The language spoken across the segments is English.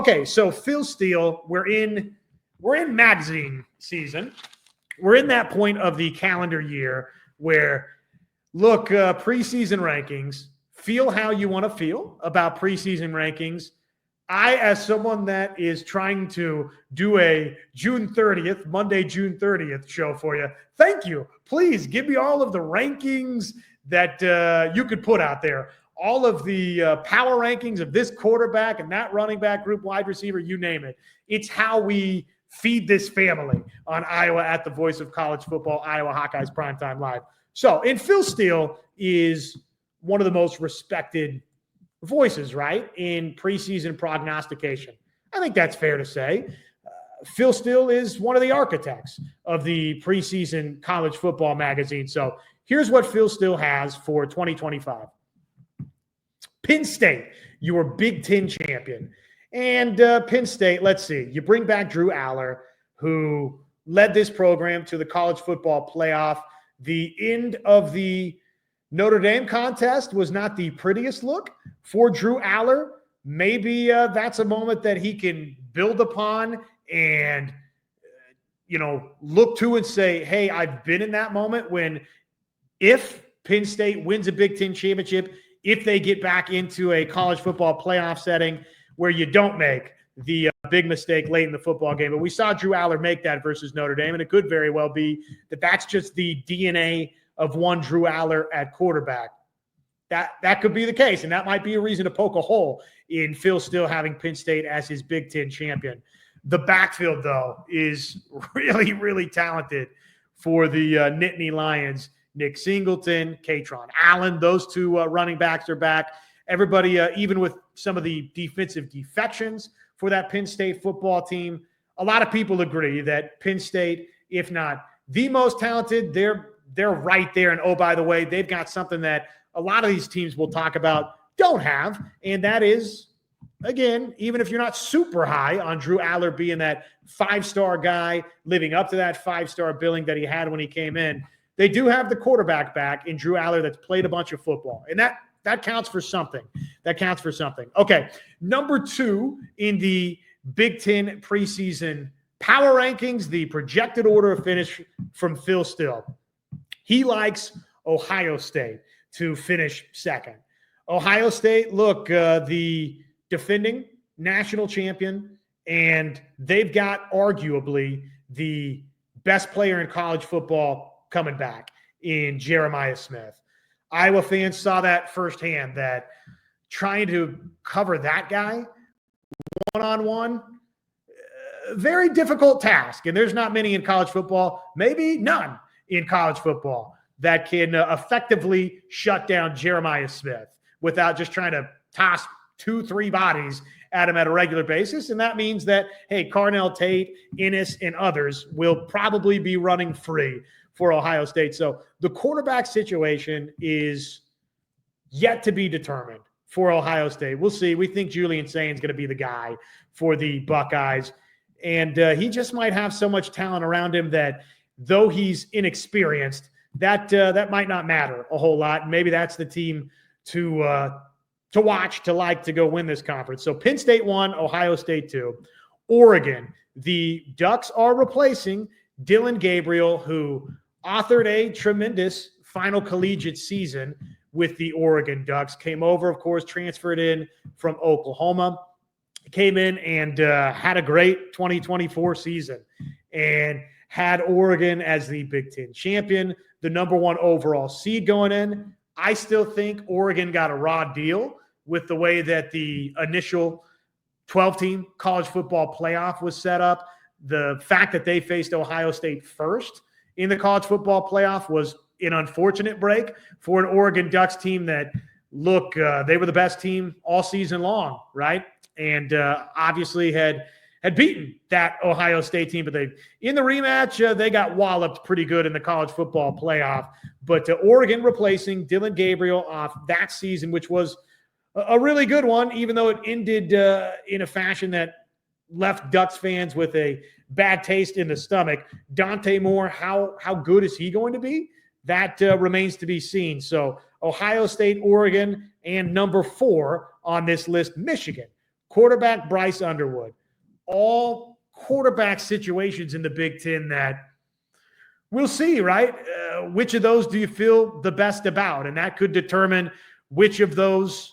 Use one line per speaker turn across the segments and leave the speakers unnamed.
Okay, so Phil Steele, we're in magazine season. We're in that point of the calendar year where, look, preseason rankings, feel how you want to feel about preseason rankings. I, as someone that is trying to do a Monday, June 30th show for you, thank you. Please give me all of the rankings that you could put out there. All of the power rankings of this quarterback and that running back group, wide receiver, you name it. It's how we feed this family on Iowa at the Voice of College Football, Iowa Hawkeyes Primetime Live. So, and Phil Steele is one of the most respected voices, right, in preseason prognostication. I think that's fair to say. Phil Steele is one of the architects of the preseason college football magazine. So here's what Phil Steele has for 2025. Penn State, your Big Ten champion. And Penn State, let's see, you bring back Drew Aller, who led this program to the college football playoff. The end of the Notre Dame contest was not the prettiest look for Drew Aller. Maybe that's a moment that he can build upon and, look to and say, hey, I've been in that moment when if Penn State wins a Big Ten championship, if they get back into a college football playoff setting where you don't make the big mistake late in the football game. But we saw Drew Aller make that versus Notre Dame, and it could very well be that that's just the DNA of one Drew Aller at quarterback. That could be the case, and that might be a reason to poke a hole in Phil Steele having Penn State as his Big Ten champion. The backfield, though, is really, really talented for the Nittany Lions. Nick Singleton, Katron Allen, those two running backs are back. Everybody, even with some of the defensive defections for that Penn State football team, a lot of people agree that Penn State, if not the most talented, they're right there. And, oh, by the way, they've got something that a lot of these teams we'll talk about don't have, and that is, again, even if you're not super high on Drew Aller being that five-star guy, living up to that five-star billing that he had when he came in, they do have the quarterback back in Drew Aller that's played a bunch of football, and that counts for something. That counts for something. Okay, number 2 in the Big Ten preseason power rankings, the projected order of finish from Phil Steele. He likes Ohio State to finish second. Ohio State, look, the defending national champion, and they've got arguably the best player in college football coming back in Jeremiah Smith. Iowa fans saw that firsthand, that trying to cover that guy one-on-one, very difficult task. And there's not many in college football, maybe none in college football, that can effectively shut down Jeremiah Smith without just trying to toss 2-3 bodies at him at a regular basis. And that means that, hey, Carnell Tate, Ennis, and others will probably be running free for Ohio State. So the quarterback situation is yet to be determined for Ohio State. We'll see. We think Julian Sain's going to be the guy for the Buckeyes. And he just might have so much talent around him that though he's inexperienced, that might not matter a whole lot. And maybe that's the team to watch, to like, to go win this conference. So Penn State 1, Ohio State 2. Oregon, the Ducks are replacing Dylan Gabriel, who authored a tremendous final collegiate season with the Oregon Ducks. Came over, of course, transferred in from Oklahoma. Came in and had a great 2024 season and had Oregon as the Big Ten champion, the number 1 overall seed going in. I still think Oregon got a raw deal with the way that the initial 12-team college football playoff was set up. The fact that they faced Ohio State first in the college football playoff was an unfortunate break for an Oregon Ducks team that, look, they were the best team all season long, right? And obviously had beaten that Ohio State team, but in the rematch, they got walloped pretty good in the college football playoff. But Oregon replacing Dylan Gabriel off that season, which was a really good one, even though it ended in a fashion that left Ducks fans with a bad taste in the stomach. Dante Moore, how good is he going to be? That remains to be seen. So Ohio State, Oregon, and number 4 on this list, Michigan. quarterback Bryce Underwood. All quarterback situations in the Big Ten that we'll see, right? Which of those do you feel the best about? And that could determine which of those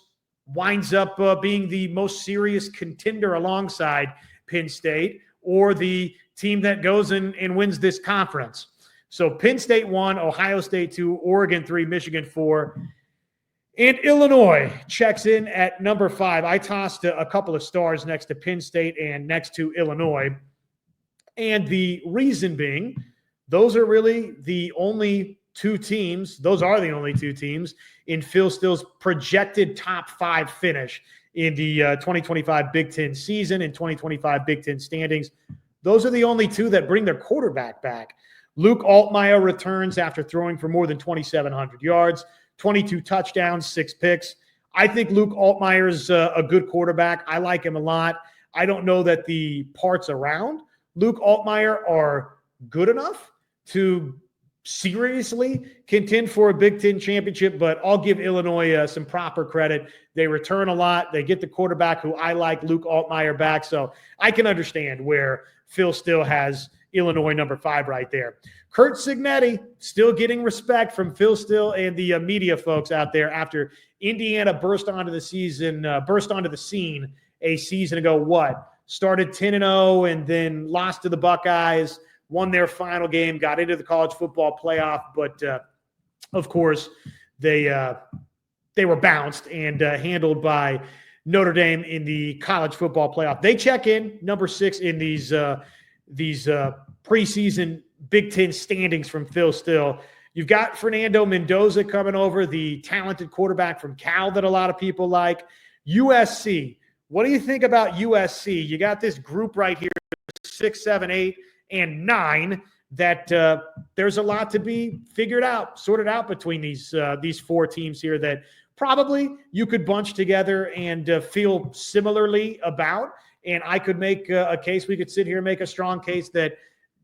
winds up being the most serious contender alongside Penn State or the team that goes and wins this conference. So Penn State 1, Ohio State 2, Oregon 3, Michigan 4, and Illinois checks in at number 5. I tossed a couple of stars next to Penn State and next to Illinois. And the reason being, those are really the only two teams. Those are the only two teams in Phil Steele's projected top 5 finish in the 2025 Big Ten season and 2025 Big Ten standings. Those are the only two that bring their quarterback back. Luke Altmaier returns after throwing for more than 2,700 yards, 22 touchdowns, 6 picks. I think Luke Altmaier is a good quarterback. I like him a lot. I don't know that the parts around Luke Altmaier are good enough to seriously contend for a Big Ten championship, but I'll give Illinois some proper credit. They return a lot. They get the quarterback who I like, Luke Altmaier, back. So I can understand where Phil Steele has Illinois number 5 right there. Curt Cignetti still getting respect from Phil Steele and the media folks out there after Indiana burst onto the scene a season ago. Started 10-0 and then lost to the Buckeyes, won their final game, got into the college football playoff, but of course they were bounced and handled by Notre Dame in the college football playoff. They check in number 6 in these preseason Big Ten standings from Phil Steele. You've got Fernando Mendoza coming over, the talented quarterback from Cal that a lot of people like. USC. What do you think about USC? You got this group right here, 6, 7, 8, and 9, that there's a lot to be sorted out between these 4 teams here that probably you could bunch together and feel similarly about. And I could make a case, we could sit here and make a strong case that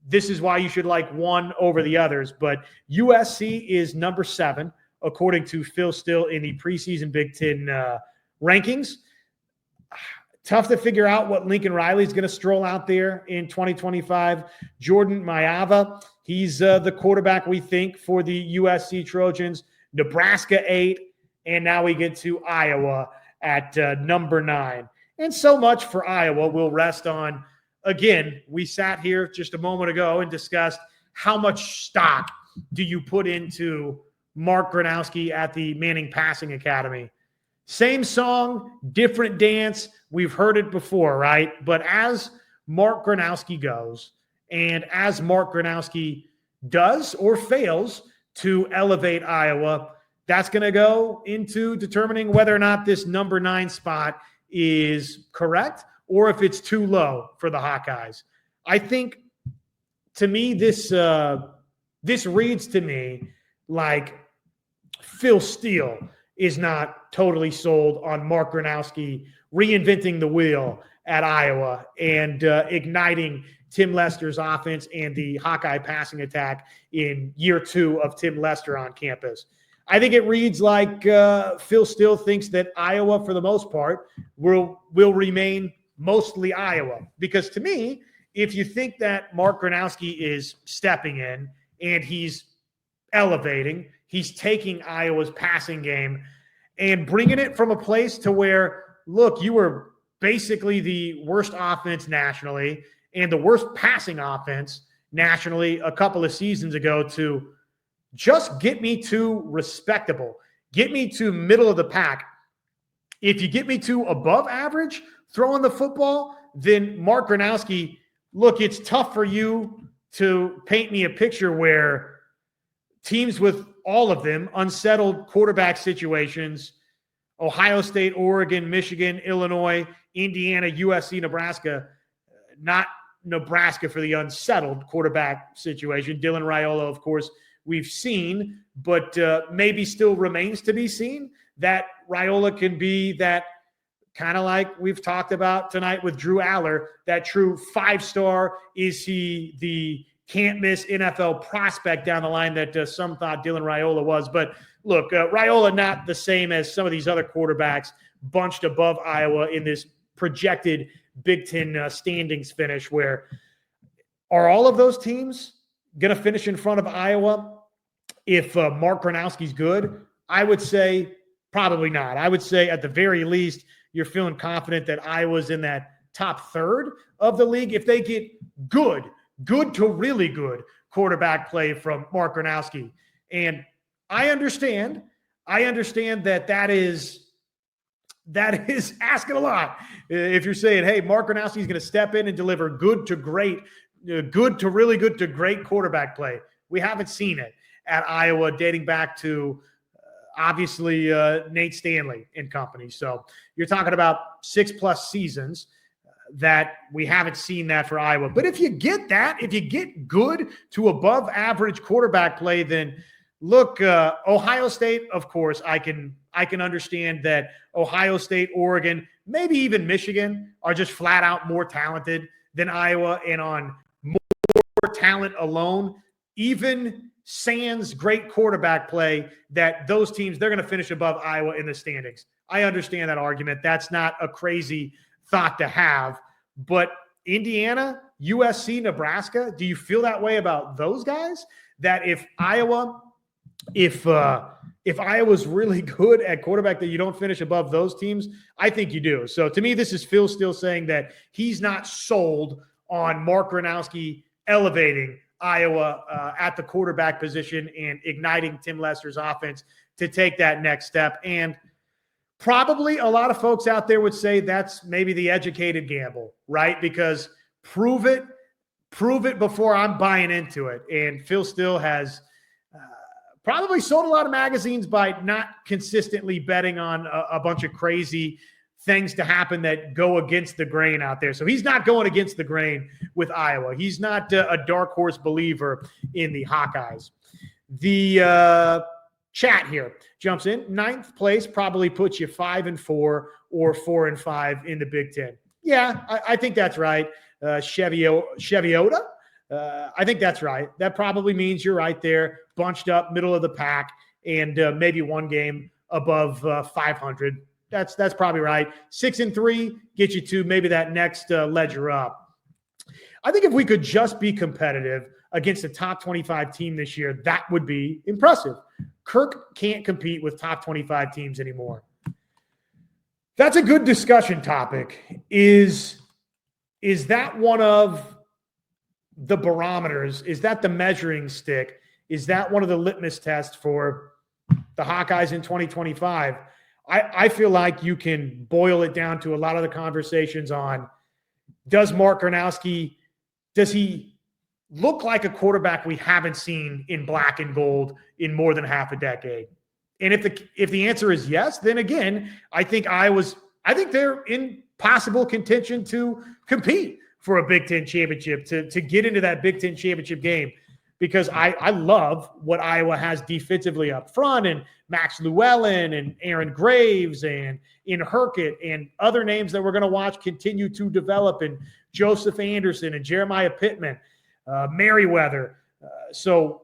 this is why you should like one over the others. But USC is number 7, according to Phil Steele in the preseason Big Ten rankings. Tough to figure out what Lincoln Riley is going to stroll out there in 2025. Jordan Mailata, he's the quarterback we think for the USC Trojans. Nebraska 8, and now we get to Iowa at number 9. And so much for Iowa. We'll rest on, again, we sat here just a moment ago and discussed how much stock do you put into Mark Gronowski at the Manning Passing Academy. Same song, different dance. We've heard it before, right? But as Mark Gronowski goes, and as Mark Gronowski does or fails to elevate Iowa, that's going to go into determining whether or not this number 9 spot is correct or if it's too low for the Hawkeyes. I think, to me, this reads to me like Phil Steele is not totally sold on Mark Gronowski reinventing the wheel at Iowa and igniting Tim Lester's offense and the Hawkeye passing attack in year 2 of Tim Lester on campus. I think it reads like Phil Steele thinks that Iowa, for the most part, will remain mostly Iowa. Because to me, if you think that Mark Gronowski is stepping in and he's elevating, he's taking Iowa's passing game and bringing it from a place to where, look, you were basically the worst offense nationally and the worst passing offense nationally a couple of seasons ago, to just get me to respectable, get me to middle of the pack. If you get me to above average throwing the football, then Mark Gronowski, look, it's tough for you to paint me a picture where teams with all of them unsettled quarterback situations, Ohio State, Oregon, Michigan, Illinois, Indiana, USC, Nebraska, not Nebraska for the unsettled quarterback situation. Dylan Raiola, of course, we've seen, but maybe still remains to be seen that Raiola can be that, kind of like we've talked about tonight with Drew Aller, that true 5-star. Is he the can't-miss NFL prospect down the line that some thought Dylan Raiola was? But look, Raiola not the same as some of these other quarterbacks bunched above Iowa in this projected Big Ten standings finish, where are all of those teams going to finish in front of Iowa if Mark Gronowski's good? I would say probably not. I would say at the very least, you're feeling confident that Iowa's in that top third of the league if they get good to really good quarterback play from Mark Gronowski. And I understand that is asking a lot. If you're saying, hey, Mark Gronowski is going to step in and deliver good to really good to great quarterback play. We haven't seen it at Iowa dating back to obviously Nate Stanley and company. So you're talking about 6+ seasons that we haven't seen that for Iowa. But if you get that, if you get good to above average quarterback play, then look, Ohio State, of course, I can understand that Ohio State, Oregon, maybe even Michigan are just flat out more talented than Iowa, and on more talent alone, even sans great quarterback play, that those teams, they're going to finish above Iowa in the standings. I understand that argument. That's not a crazy thought to have. But Indiana, USC, Nebraska, do you feel that way about those guys? That if Iowa's really good at quarterback, that you don't finish above those teams? I think you do. So to me, this is Phil Steele saying that he's not sold on Mark Gronowski elevating Iowa at the quarterback position and igniting Tim Lester's offense to take that next step. And probably a lot of folks out there would say that's maybe the educated gamble, right? Because prove it before I'm buying into it. And Phil Steele has probably sold a lot of magazines by not consistently betting on a bunch of crazy things to happen that go against the grain out there. So he's not going against the grain with Iowa. He's not a dark horse believer in the Hawkeyes. The chat here jumps in. 9th place probably puts you 5-4 or 4-5 in the Big Ten. Yeah, I think that's right. Cheviota. I think that's right. That probably means you're right there, bunched up, middle of the pack, and maybe one game above 500. That's probably right. 6-3 get you to maybe that next ledger up. I think if we could just be competitive against a top 25 team this year, that would be impressive. Kirk can't compete with top 25 teams anymore. That's a good discussion topic. Is that one of the barometers? Is that the measuring stick? Is that one of the litmus tests for the Hawkeyes in 2025? I feel like you can boil it down to a lot of the conversations on, does Mark Gronowski, does he look like a quarterback we haven't seen in black and gold in more than half a decade? And if the answer is yes, then again, I think they're in possible contention to compete for a Big Ten championship, to get into that Big Ten championship game, because I love what Iowa has defensively up front, and Max Llewellyn and Aaron Graves and in Herkett and other names that we're going to watch continue to develop, and Joseph Anderson and Jeremiah Pittman, Merriweather. So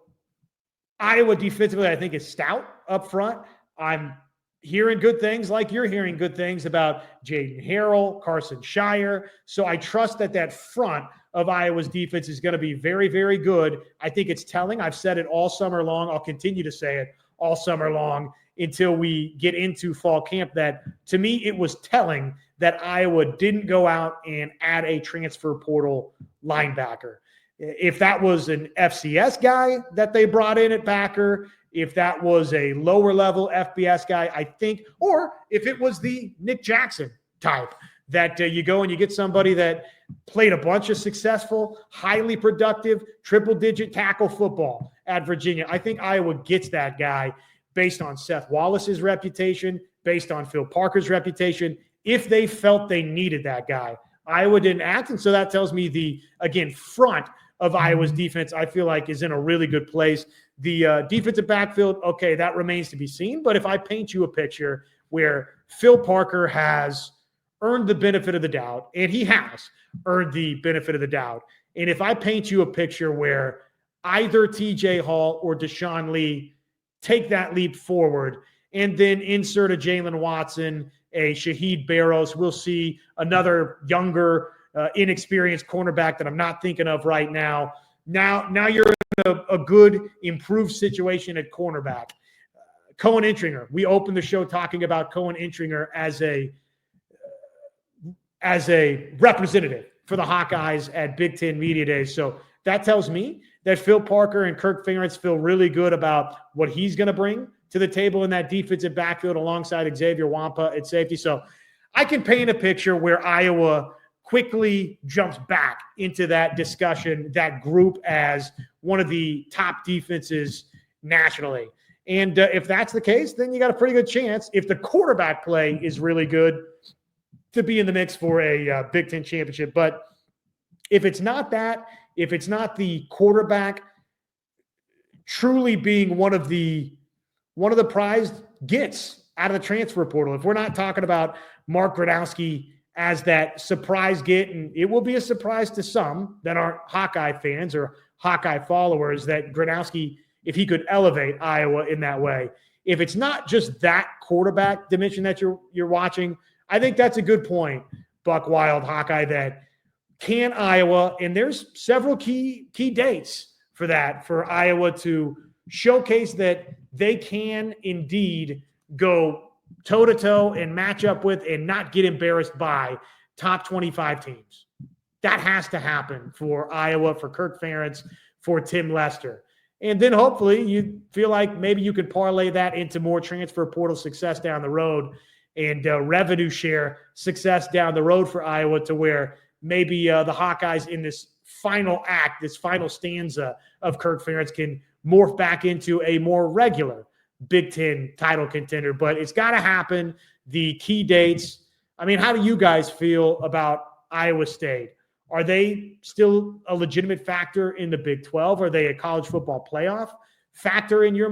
Iowa defensively, I think, is stout up front. I'm hearing good things, like you're hearing good things about Jaden Harrell, Carson Shire. So I trust that front of Iowa's defense is going to be very, very good. I think it's telling. I've said it all summer long. I'll continue to say it all summer long until we get into fall camp, that to me, it was telling that Iowa didn't go out and add a transfer portal linebacker. If that was an FCS guy that they brought in at backer, if that was a lower level FBS guy, I think, or if it was the Nick Jackson type, that you go and you get somebody that played a bunch of successful, highly productive, triple-digit tackle football at Virginia. I think Iowa gets that guy based on Seth Wallace's reputation, based on Phil Parker's reputation, if they felt they needed that guy. Iowa didn't act, and so that tells me the front of Iowa's defense, I feel like, is in a really good place. The defensive backfield, okay, that remains to be seen. But if I paint you a picture where Phil Parker has earned the benefit of the doubt, and he has earned the benefit of the doubt, and if I paint you a picture where either TJ Hall or Deshaun Lee take that leap forward and then insert a Jalen Watson, a Shaheed Barrows. We'll see another younger, inexperienced cornerback that I'm not thinking of right now. Now you're in a good, improved situation at cornerback. Cohen Intringer. We opened the show talking about Cohen Intringer as a representative for the Hawkeyes at Big Ten Media Days. So that tells me that Phil Parker and Kirk Ferentz feel really good about what he's going to bring to the table in that defensive backfield alongside Xavier Wampa at safety. So I can paint a picture where Iowa quickly jumps back into that discussion, that group, as one of the top defenses nationally. And if that's the case, then you got a pretty good chance, if the quarterback play is really good, to be in the mix for a Big Ten championship. But if it's not that, if it's not the quarterback truly being one of the prized gets out of the transfer portal, if we're not talking about Mark Gradowski as that surprise get, and it will be a surprise to some that aren't Hawkeye fans or Hawkeye followers, that Gradowski, if he could elevate Iowa in that way. If it's not just that quarterback dimension that you're watching, I think that's a good point, Buck Wild Hawkeye, that can Iowa, and there's several key dates for that, for Iowa to showcase that they can indeed go toe-to-toe and match up with and not get embarrassed by top 25 teams. That has to happen for Iowa, for Kirk Ferentz, for Tim Lester. And then hopefully you feel like maybe you could parlay that into more transfer portal success down the road and revenue share success down the road for Iowa, to where maybe the Hawkeyes in this final act, this final stanza of Kirk Ferentz, can morph back into a more regular Big Ten title contender. But it's got to happen. The key dates. I mean, how do you guys feel about Iowa State? Are they still a legitimate factor in the Big 12? Are they a college football playoff factor in your